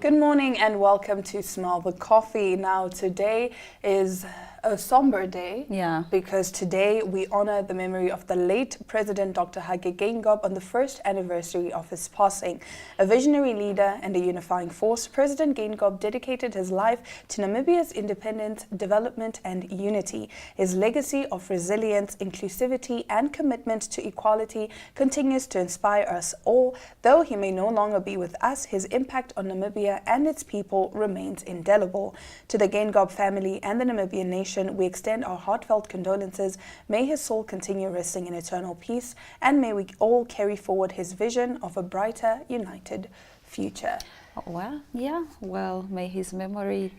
Good morning and welcome to Smell the Coffee. Now today is a somber day because today we honor the memory of the late President Dr. Hage Geingob on the first anniversary of his passing. A visionary leader and a unifying force, President Geingob dedicated his life to Namibia's independence, development and unity. His legacy of resilience, inclusivity and commitment to equality continues to inspire us all. Though he may no longer be with us, his impact on Namibia and its people remains indelible. To the Geingob family and the Namibian nation, we extend our heartfelt condolences. May his soul continue resting in eternal peace, and may we all carry forward his vision of a brighter, united future. Well, may his memory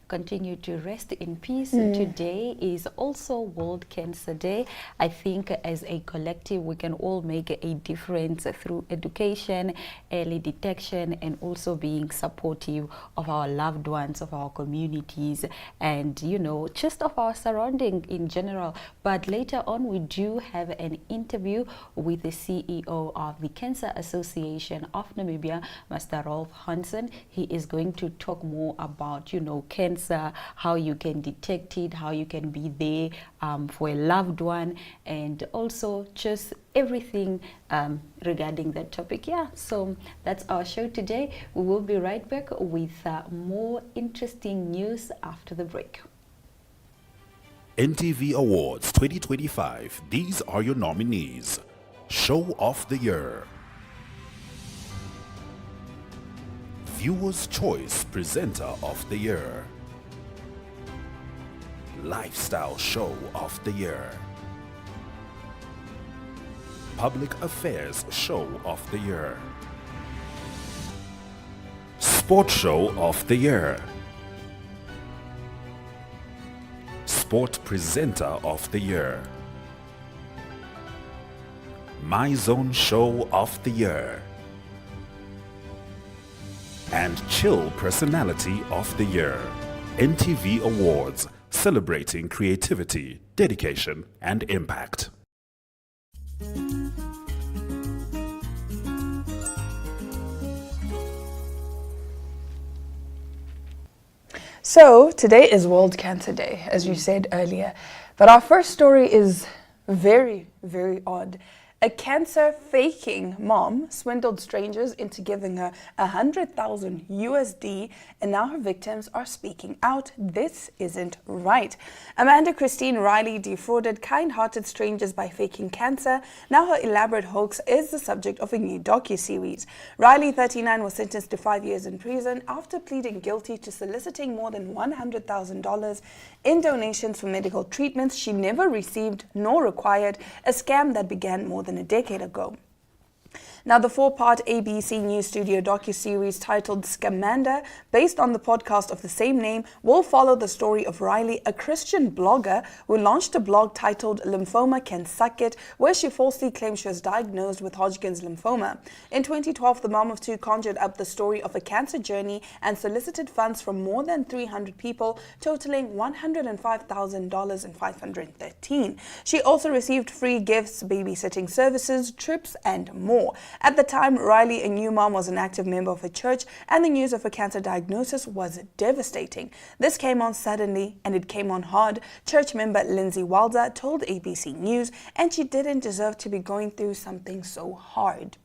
continue to rest in peace. Today is also World Cancer Day. I think as a collective we can all make a difference through education, early detection, and also being supportive of our loved ones, of our communities, and just of our surrounding in general. But later on we do have an interview with the CEO of the Cancer Association of Namibia, Mr. Rolf Hansen. He is going to talk more about, cancer, how you can detect it, how you can be there for a loved one, and also just everything regarding that topic. So that's our show today. We will be right back with more interesting news after the break. NTV Awards 2025. These are your nominees. Show of the Year. Viewer's Choice Presenter of the Year. Lifestyle Show of the Year. Public Affairs Show of the Year. Sport Show of the Year. Sport Presenter of the Year. My Zone Show of the Year. And Chill Personality of the Year. NTV Awards, celebrating creativity, dedication, and impact. So today is World Cancer Day, as you said earlier. But our first story is very, very odd. A cancer-faking mom swindled strangers into giving her $100,000 and now her victims are speaking out. This isn't right. Amanda Christine Riley defrauded kind-hearted strangers by faking cancer. Now her elaborate hoax is the subject of a new docuseries. Riley, 39, was sentenced to 5 years in prison after pleading guilty to soliciting more than $100,000 in donations for medical treatments she never received nor required, a scam that began more than a decade ago. Now, the 4-part ABC News Studio docuseries titled Scamanda, based on the podcast of the same name, will follow the story of Riley, a Christian blogger who launched a blog titled Lymphoma Can Suck It, where she falsely claimed she was diagnosed with Hodgkin's lymphoma. In 2012, the mom of two conjured up the story of a cancer journey and solicited funds from more than 300 people, totaling $105,513. She also received free gifts, babysitting services, trips, and more. At the time, Riley, a new mom, was an active member of her church, and the news of her cancer diagnosis was devastating. This came on suddenly, and it came on hard. Church member Lindsay Wilder told ABC News, and she didn't deserve to be going through something so hard.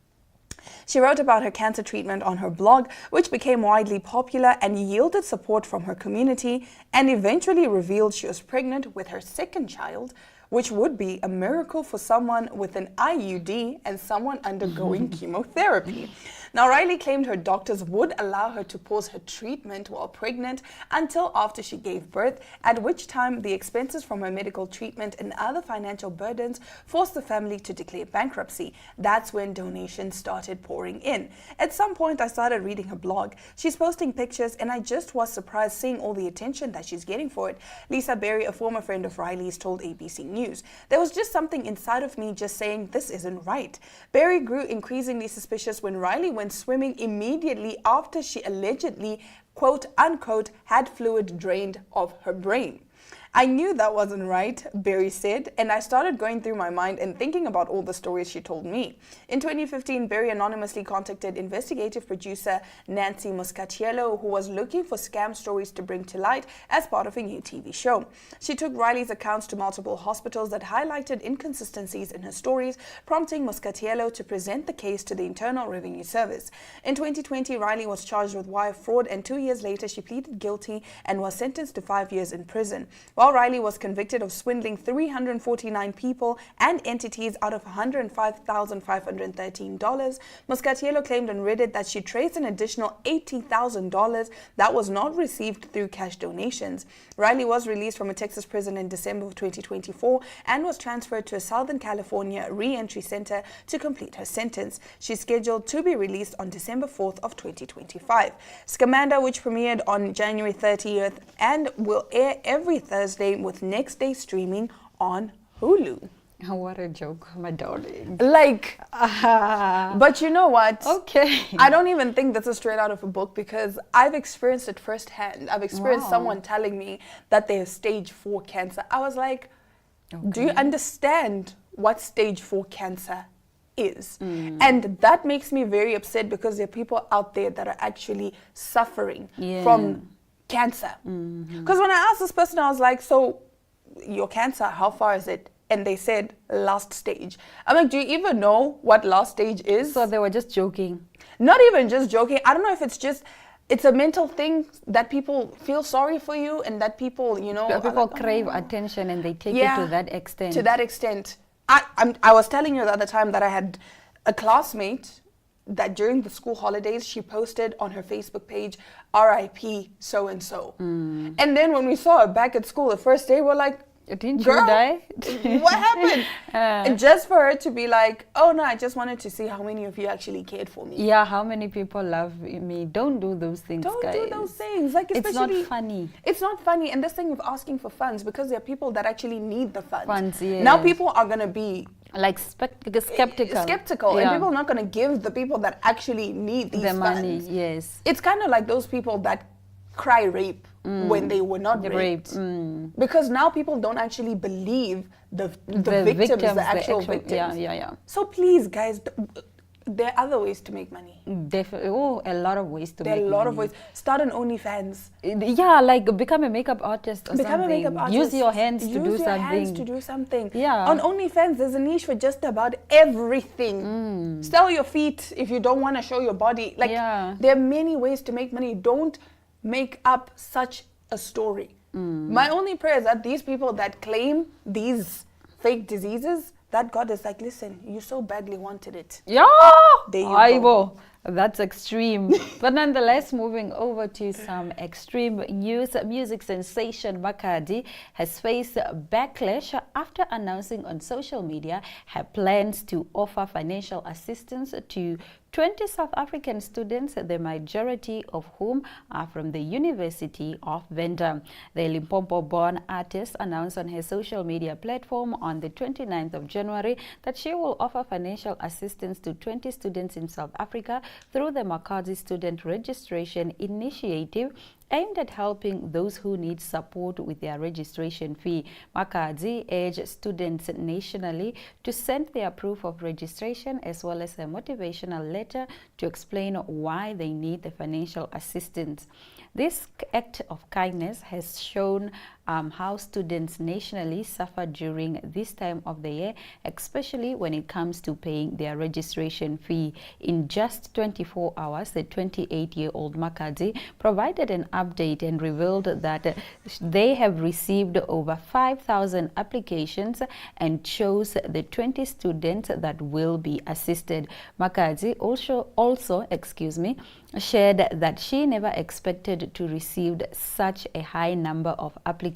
She wrote about her cancer treatment on her blog, which became widely popular and yielded support from her community, and eventually revealed she was pregnant with her second child, which would be a miracle for someone with an IUD and someone undergoing chemotherapy. Now, Riley claimed her doctors would allow her to pause her treatment while pregnant until after she gave birth, at which time the expenses from her medical treatment and other financial burdens forced the family to declare bankruptcy. That's when donations started pouring in. At some point, I started reading her blog. She's posting pictures, and I just was surprised seeing all the attention that she's getting for it. Lisa Berry, a former friend of Riley's, told ABC News, "There was just something inside of me just saying, this isn't right." Berry grew increasingly suspicious when Riley went swimming immediately after she allegedly quote unquote, had fluid drained of her brain. I knew that wasn't right, Berry said, and I started going through my mind and thinking about all the stories she told me. In 2015, Berry anonymously contacted investigative producer Nancy Moscatiello, who was looking for scam stories to bring to light as part of a new TV show. She took Riley's accounts to multiple hospitals that highlighted inconsistencies in her stories, prompting Moscatiello to present the case to the Internal Revenue Service. In 2020, Riley was charged with wire fraud, and 2 years later, she pleaded guilty and was sentenced to 5 years in prison. While Riley was convicted of swindling 349 people and entities out of $105,513, Moscatiello claimed on Reddit that she traced an additional $80,000 that was not received through cash donations. Riley was released from a Texas prison in December of 2024 and was transferred to a Southern California re-entry center to complete her sentence. She's scheduled to be released on December 4th of 2025. Scamanda, which premiered on January 30th and will air every Thursday with next day streaming on Hulu. What a joke, my darling. Like, but you know what? Okay. I don't even think this is straight out of a book because I've experienced it firsthand. I've experienced someone telling me that they have stage 4 cancer. I was like, do you understand what stage 4 cancer is? And that makes me very upset because there are people out there that are actually suffering from cancer. Because when I asked this person, I was like, so your cancer, how far is it? And they said last stage. I'm like, do you even know what last stage is? So they were just joking. Not even just joking. I don't know if it's a mental thing that people feel sorry for you and that people, you know. People crave attention and they take it to that extent. To that extent. I was telling you the other time that I had a classmate that during the school holidays, she posted on her Facebook page, RIP so-and-so. And then when we saw her back at school the first day, we're like, didn't girl, you die? What happened? And just for her to be like, oh no, I just wanted to see how many of you actually cared for me. Yeah, how many people love me. Don't do those things, Don't guys. do those things. Like, especially, it's not funny. It's not funny. And this thing of asking for funds, because there are people that actually need the funds. Yes. Now people are going to be like skeptical. And people are not going to give the people that actually need these funds. money, yes. It's kind of like those people that cry rape when they were not raped. Because now people don't actually believe the victims, the actual victims. Yeah. So please, guys, there are other ways to make money. Definitely. Oh, a lot of ways to make money. There are a lot of ways. Start an OnlyFans. Yeah, like become a makeup artist or Become something. a makeup artist. Use your hands to do Use your something. hands to do something. Yeah. On OnlyFans, there's a niche for just about everything. Sell your feet if you don't want to show your body. Like, there are many ways to make money. Don't make up such a story. My only prayer is that these people that claim these fake diseases, that God is like, listen, you so badly wanted it. Yeah, there you go. That's extreme. But nonetheless, moving over to some extreme news, music sensation Makhadzi has faced backlash after announcing on social media her plans to offer financial assistance to 20 South African students, the majority of whom are from the University of Venda. The Limpopo-born artist announced on her social media platform on the 29th of January that she will offer financial assistance to 20 students in South Africa through the Makhadzi Student Registration Initiative, aimed at helping those who need support with their registration fee. Makhadzi urged students nationally to send their proof of registration as well as a motivational letter to explain why they need the financial assistance. This act of kindness has shown how students nationally suffer during this time of the year, especially when it comes to paying their registration fee. In just 24 hours, the 28-year-old Makhadzi provided an update and revealed that they have received over 5,000 applications and chose the 20 students that will be assisted. Makhadzi also shared that she never expected to receive such a high number of applications.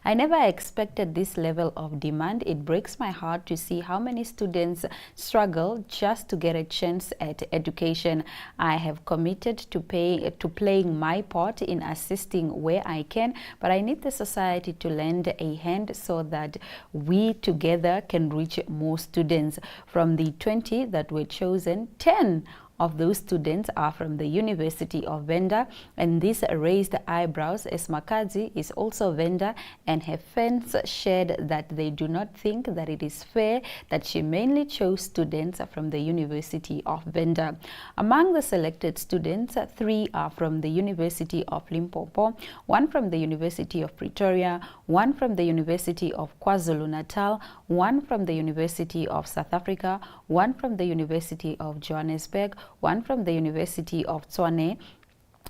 I never expected this level of demand. It breaks my heart to see how many students struggle just to get a chance at education. I have committed to playing my part in assisting where I can, but I need the society to lend a hand so that we together can reach more students. From the 20 that were chosen, 10 of those students are from the University of Venda, and this raised eyebrows as Makazi is also Venda, and her friends shared that they do not think that it is fair that she mainly chose students from the University of Venda. Among the selected students, 3 are from the University of Limpopo, 1 from the University of Pretoria, 1 from the University of KwaZulu-Natal, 1 from the University of South Africa, 1 from the University of Johannesburg, 1 from the University of Tshwane,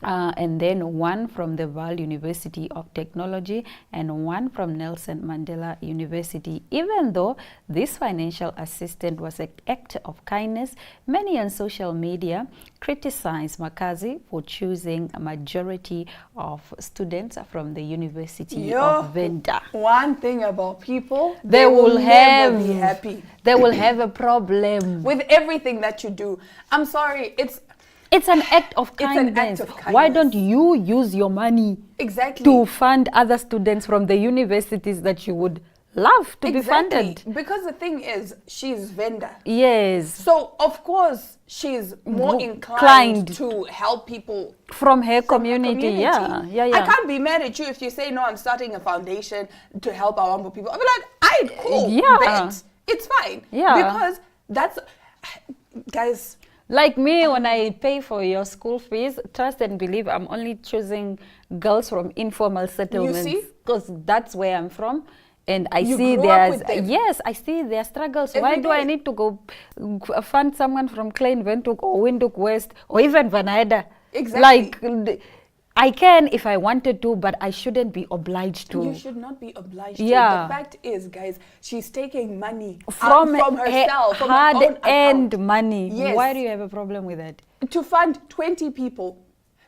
and then 1 from the Vaal University of Technology and 1 from Nelson Mandela University. Even though this financial assistance was an act of kindness, many on social media criticized Makazi for choosing a majority of students from the University of Venda. One thing about people, They will never have be happy They will have a problem with everything that you do. I'm sorry, It's an act of It's an kindness. act of Why kindness. don't you use your money exactly to fund other students from the universities that you would love to be funded? Because the thing is, she's Venda. Yes. So, of course, she's more Inclined. inclined to help people From her from her community. Yeah. I can't be mad at you if you say, no, I'm starting a foundation to help our humble people. I'll be like, cool, Yeah. bet. It's fine. Yeah. Because that's, guys, Like me, when I pay for your school fees, trust and believe I'm only choosing girls from informal settlements. see? Because that's where I'm from. And I You see grew up with them. yes, I see their struggles. Every Why do I day. need to go fund someone from Klein Windhoek or Windhoek West or even Vanada? Exactly. Like, I can if I wanted to, but I shouldn't be obliged to. you should not be obliged Yeah. to. The fact is, guys, she's taking money From herself, from her hard own earned account. money. Yes. Why do you have a problem with that? To fund 20 people.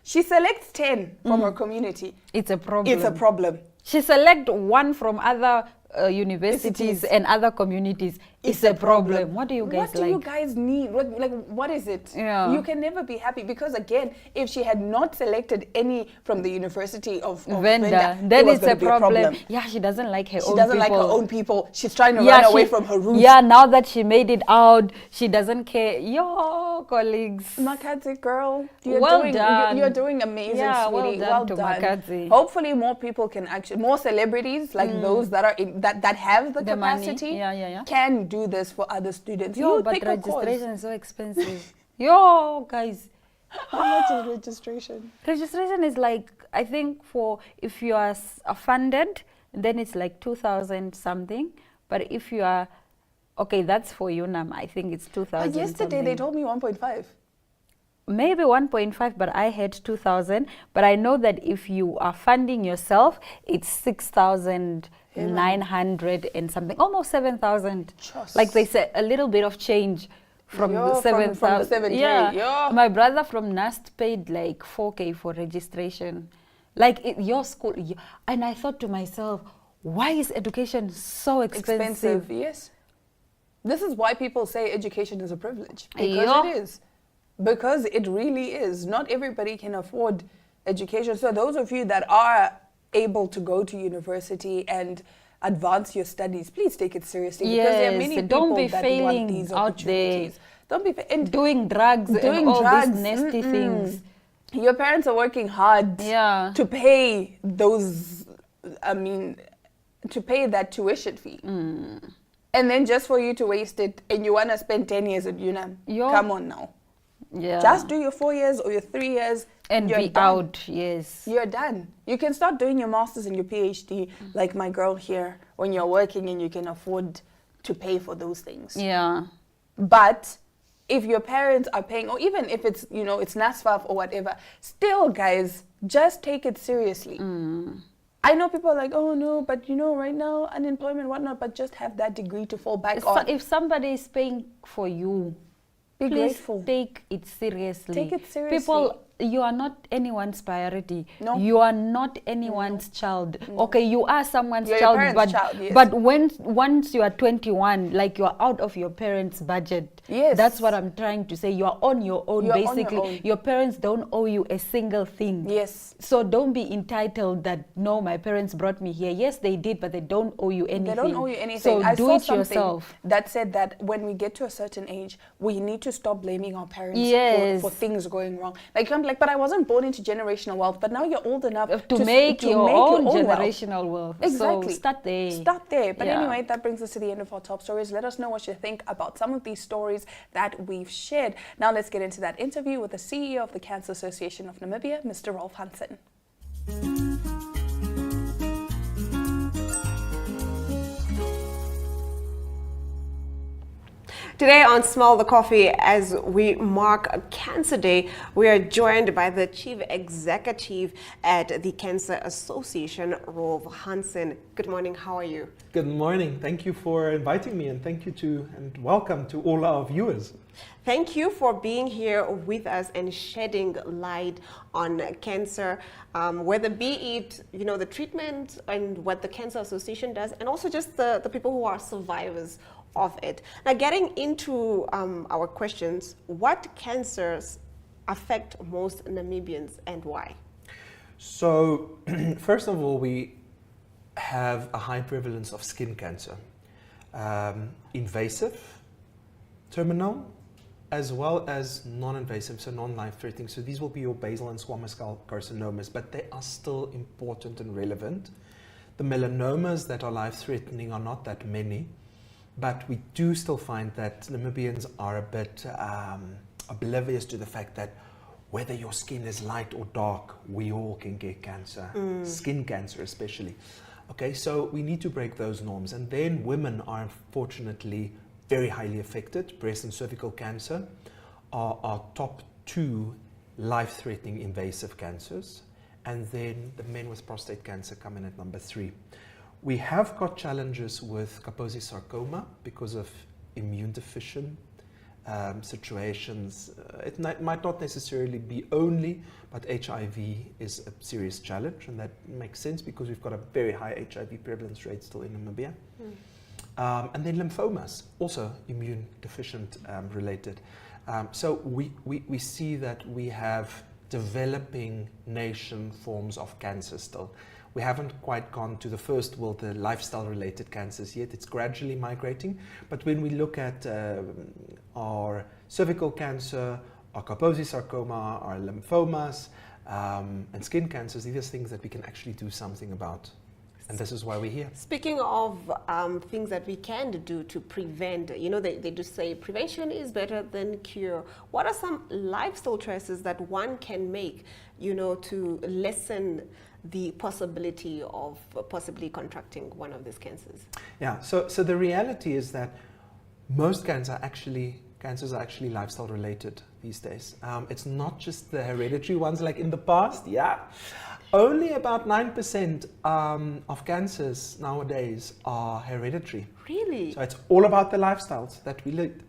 She selects 10 from her community. It's a problem. It's a problem. She select 1 from other universities and other communities. It's a problem. What do you guys What do like? you guys need? What is it? Yeah. You can never be happy because, again, if she had not selected any from the University of Venda, Venda, then it was it's gonna a be problem. Yeah, she doesn't like her She own doesn't people. like her own people. She's trying to run away from her roots. Yeah, now that she made it out, she doesn't care. Yo, colleagues. Makadzi girl, Well done. You're doing amazing, Yeah, well sweetie. done to Makadzi. Hopefully, more people can actually, more celebrities like those that are that have the money. capacity, Yeah. can do this for other students. Yo, You but pick a cause. registration is so expensive. Yo, guys. How much is registration? Registration is like, I think for if you are funded, then it's like 2,000 something. But if you are, okay, that's for UNAM. I think it's 2,000. Yesterday they told me 1.5. Maybe 1.5, but I had 2,000. But I know that if you are funding yourself, it's 6,900 and something, almost 7,000. Like they said, a little bit of change from Yo, the from the 7,000. 7K, Yeah, yo. my brother from NAST paid like 4K for registration. Like your school, and I thought to myself, why is education so expensive? Yes. This is why people say education is a privilege. Because Yeah. it is. Because it really is. Not everybody can afford education. So those of you that are able to go to university and advance your studies, please take it seriously. Because there are many Yes, people don't be that failing want these out there. opportunities. Don't be and Doing drugs doing and all drugs, these nasty things. Your parents are working hard Yeah. to pay those, to pay that tuition fee. And then just for you to waste it and you want to spend 10 years at UNAM. Yeah. Come on now. Yeah. Just do your 4 years or your 3 years. and you're be done. out. Yes. You're done. You can start doing your master's and your PhD like my girl here when you're working and you can afford to pay for those things. Yeah. But if your parents are paying, or even if it's, it's NASFAF or whatever, still, guys, just take it seriously. I know people are like, oh no, but right now, unemployment, whatnot, but just have that degree to fall back on. If somebody is paying for you, Be please grateful. take it seriously. Take it seriously. People you are not anyone's priority. No. You are not anyone's child. Okay, you are someone's You're your child, parents' but child, yes. but once you are 21, like, you are out of your parents' budget. Yes. That's what I'm trying to say. You are on your own, You are on your basically. own. Your parents don't owe you a single thing. Yes. So don't be entitled that, no, my parents brought me here. Yes, they did, but they don't owe you anything. They don't owe you anything. So I do saw it something yourself. that said that when we get to a certain age, we need to stop blaming our parents Yes. for things going wrong. Like, I'm like, but I wasn't born into generational wealth, but now you're old enough To make your own wealth. generational wealth. Exactly. So start there. Start there. But Yeah. anyway, that brings us to the end of our top stories. Let us know what you think about some of these stories that we've shared. Now let's get into that interview with the CEO of the Cancer Association of Namibia, Mr. Rolf Hansen. Today on Smell the Coffee, as we mark Cancer Day, we are joined by the Chief Executive at the Cancer Association, Rolf Hansen. Good morning, how are you? Good morning. Thank you for inviting me, and thank you and welcome to all our viewers. Thank you for being here with us and shedding light on cancer, whether be it, the treatment and what the Cancer Association does, and also just the people who are survivors of it. Now, getting into our questions, what cancers affect most Namibians and why? So, first of all, we have a high prevalence of skin cancer, invasive, terminal, as well as non-invasive, so non-life-threatening. So these will be your basal and squamous cell carcinomas, but they are still important and relevant. The melanomas that are life-threatening are not that many, but we do still find that Namibians are a bit oblivious to the fact that whether your skin is light or dark, we all can get cancer, skin cancer especially. Okay, so we need to break those norms. And then women are unfortunately very highly affected. Breast and cervical cancer are our top two life-threatening invasive cancers. And then the men with prostate cancer come in at number 3. We have got challenges with Kaposi sarcoma because of immune deficient situations. It might not necessarily be only, but HIV is a serious challenge, and that makes sense because we've got a very high HIV prevalence rate still in Namibia. And then lymphomas, also immune deficient related. So we see that we have developing nation forms of cancer still. We haven't quite gone to the first world, the lifestyle-related cancers yet. It's gradually migrating. But when we look at our cervical cancer, our Kaposi sarcoma, our lymphomas, and skin cancers, these are things that we can actually do something about. And this is why we're here. Speaking of things that we can do to prevent, they do say prevention is better than cure. What are some lifestyle choices that one can make, to lessen the possibility of possibly contracting one of these cancers? Yeah, so the reality is that most cancers are actually lifestyle related these days. It's not just the hereditary ones like in the past, yeah. Only about 9% of cancers nowadays are hereditary. Really? So it's all about the lifestyles that we lead.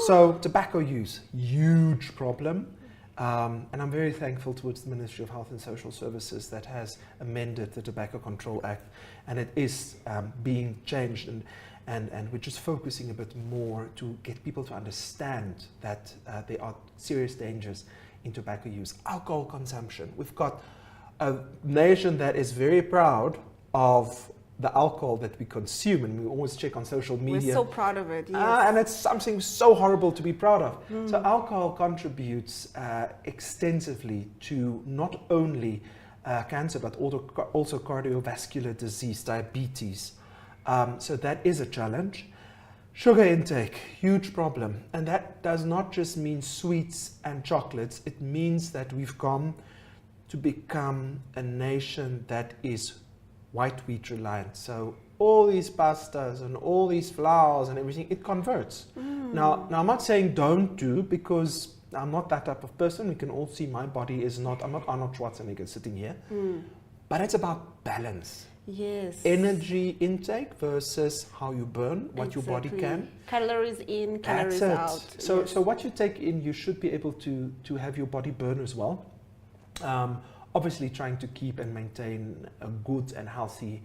So tobacco use, huge problem. And I'm very thankful towards the Ministry of Health and Social Services that has amended the Tobacco Control Act, and it is being changed, and we're just focusing a bit more to get people to understand that there are serious dangers in tobacco use. Alcohol consumption. We've got a nation that is very proud of the alcohol that we consume, and we always check on social media. We're so proud of it, yes. And it's something so horrible to be proud of. So alcohol contributes extensively to not only cancer, but also cardiovascular disease, diabetes. So that is a challenge. Sugar intake, huge problem. And that does not just mean sweets and chocolates. It means that we've gone to become a nation that is white wheat reliant. So all these pastas and all these flours and everything, it converts. Now I'm not saying don't do, because I'm not that type of person. We can all see my body is not, I'm not Arnold Schwarzenegger sitting here. But it's about balance. Yes. Energy intake versus how you burn, what your body can. Calories in, calories That's it. out. So, Yes. so what you take in, you should be able to have your body burn as well. Obviously trying to keep and maintain a good and healthy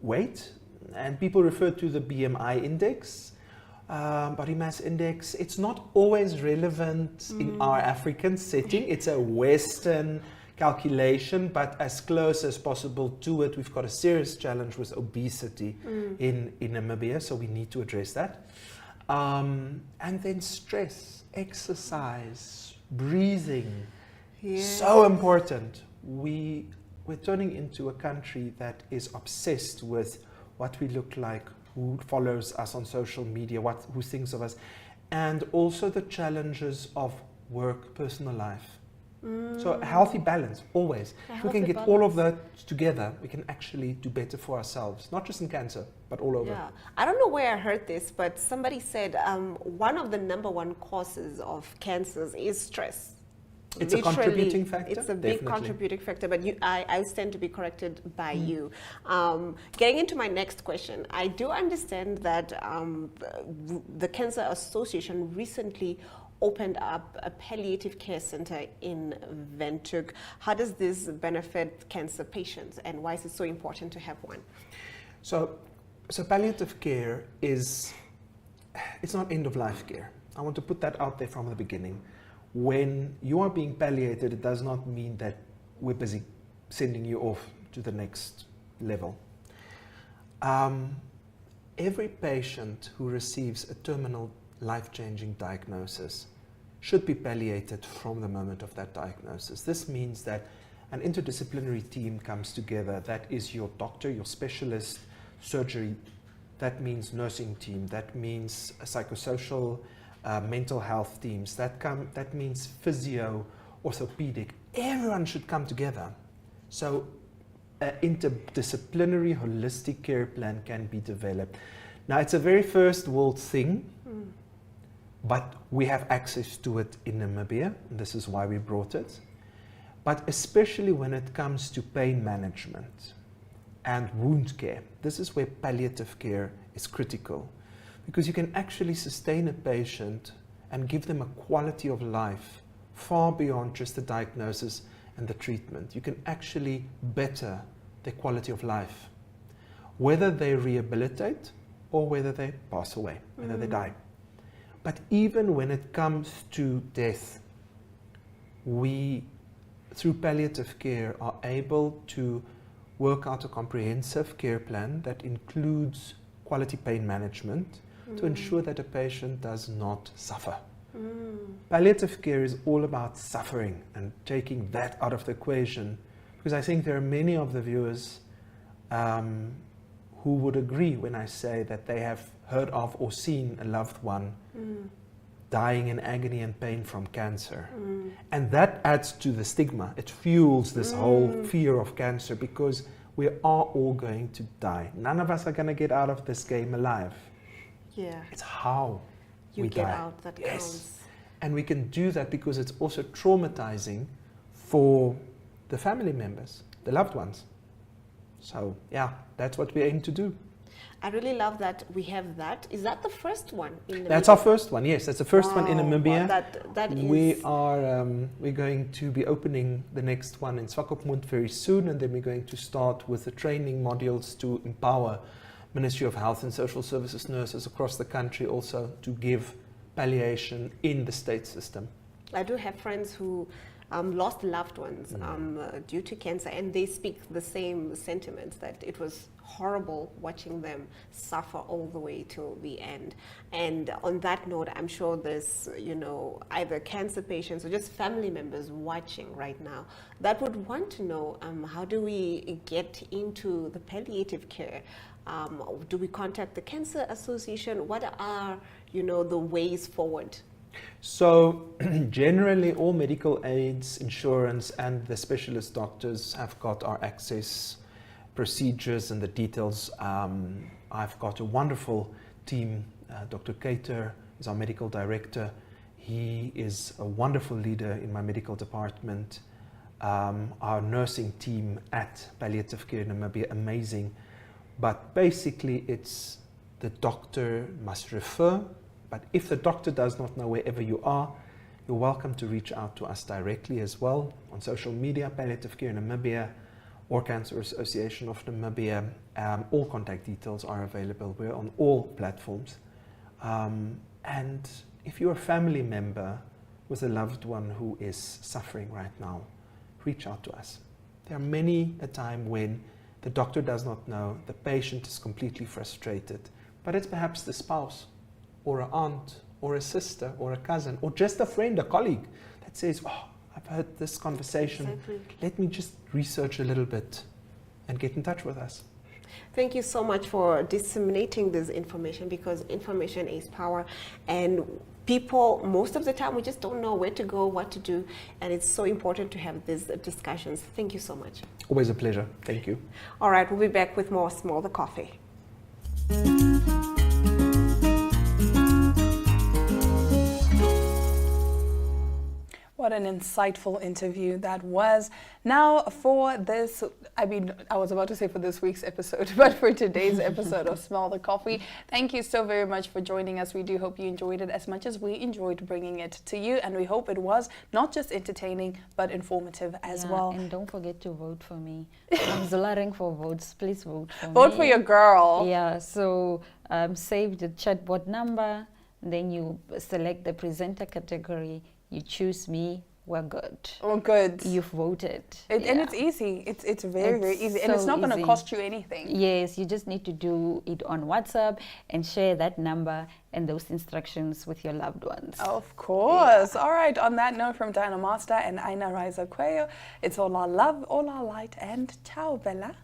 weight. And people refer to the BMI index, body mass index. It's not always relevant in our African setting. It's a Western calculation, but as close as possible to it. We've got a serious challenge with obesity in Namibia, so we need to address that. And then stress, exercise, breathing. So important. We're turning into a country that is obsessed with what we look like, who follows us on social media, who thinks of us, and also the challenges of work, personal life. So a healthy balance, always. If we can get all of that together, we can actually do better for ourselves, not just in cancer, but all over. Yeah, I don't know where I heard this, but somebody said one of the #1 causes of cancers is stress. It's a contributing factor. It's a big contributing factor, but I stand to be corrected by you. Getting into my next question, I do understand that the Cancer Association recently opened up a palliative care center in Windhoek. How does this benefit cancer patients, and why is it so important to have one? So palliative care it's not end-of-life care. I want to put that out there from the beginning. When you are being palliated, it does not mean that we're busy sending you off to the next level. Every patient who receives a terminal life-changing diagnosis should be palliated from the moment of that diagnosis. This means that an interdisciplinary team comes together. That is your doctor, your specialist, surgery. That means nursing team. That means a psychosocial, mental health teams. That means physio, orthopedic. Everyone should come together. So an interdisciplinary, holistic care plan can be developed. Now, it's a very first world thing. But we have access to it in Namibia, and this is why we brought it. But especially when it comes to pain management and wound care, this is where palliative care is critical, because you can actually sustain a patient and give them a quality of life far beyond just the diagnosis and the treatment. You can actually better their quality of life, whether they rehabilitate or whether they pass away, whether they die. But even when it comes to death, we, through palliative care, are able to work out a comprehensive care plan that includes quality pain management to ensure that a patient does not suffer. Palliative care is all about suffering and taking that out of the equation, because I think there are many of the viewers who would agree when I say that they have heard of or seen a loved one dying in agony and pain from cancer. And that adds to the stigma. It fuels this whole fear of cancer, because we are all going to die. None of us are going to get out of this game alive. Yeah. It's how we get die. out that counts. And we can do that because it's also traumatizing for the family members, the loved ones. So yeah, that's what we aim to do. I really love that we have that. Is that the first one in Namibia? That's our first one, yes. That's the first one in Namibia. Wow, that is... We're going to be opening the next one in Swakopmund very soon, and then we're going to start with the training modules to empower Ministry of Health and Social Services nurses across the country also to give palliation in the state system. I do have friends who lost loved ones due to cancer, and they speak the same sentiments, that it was horrible watching them suffer all the way till the end. And on that note, I'm sure there's, either cancer patients or just family members watching right now that would want to know, how do we get into the palliative care? Do we contact the Cancer Association? What are, the ways forward? So generally all medical aids, insurance, and the specialist doctors have got our access procedures and the details. I've got a wonderful team. Dr. Cater is our medical director. He is a wonderful leader in my medical department. Our nursing team at Palliative Care Namibia, amazing. But basically it's the doctor must refer. But if the doctor does not know wherever you are, You're welcome to reach out to us directly as well on social media, Palliative Care Namibia or Cancer Association of Namibia. All contact details are available. We're on all platforms. And if you're a family member with a loved one who is suffering right now, reach out to us. There are many a time when the doctor does not know, the patient is completely frustrated, but it's perhaps the spouse or an aunt or a sister or a cousin or just a friend, a colleague that says, oh, I've heard this conversation. Exactly. Let me just research a little bit and get in touch with us. Thank you so much for disseminating this information, because information is power, and people, most of the time, we just don't know where to go, what to do, and it's so important to have these discussions. Thank you so much. Always a pleasure. Thank you. All right, we'll be back with more Small the Coffee. What an insightful interview that was. Now for this, I was about to say for this week's episode, but for today's episode of Smell the Coffee, thank you so very much for joining us. We do hope you enjoyed it as much as we enjoyed bringing it to you, and we hope it was not just entertaining, but informative as well. And don't forget to vote for me. I'm zolaring for votes. Please vote for me. Vote for your girl. Yeah, so save the chatbot number, then you select the presenter category. You choose me, we're good. Oh, good. You've voted. And it's easy. It's very, very easy. And so it's not going to easy. cost you anything. Yes, you just need to do it on WhatsApp and share that number and those instructions with your loved ones. Of course. Yeah. All right. On that note, from Diana Master and Aina Raiza Cuello, it's all our love, all our light, and ciao, Bella.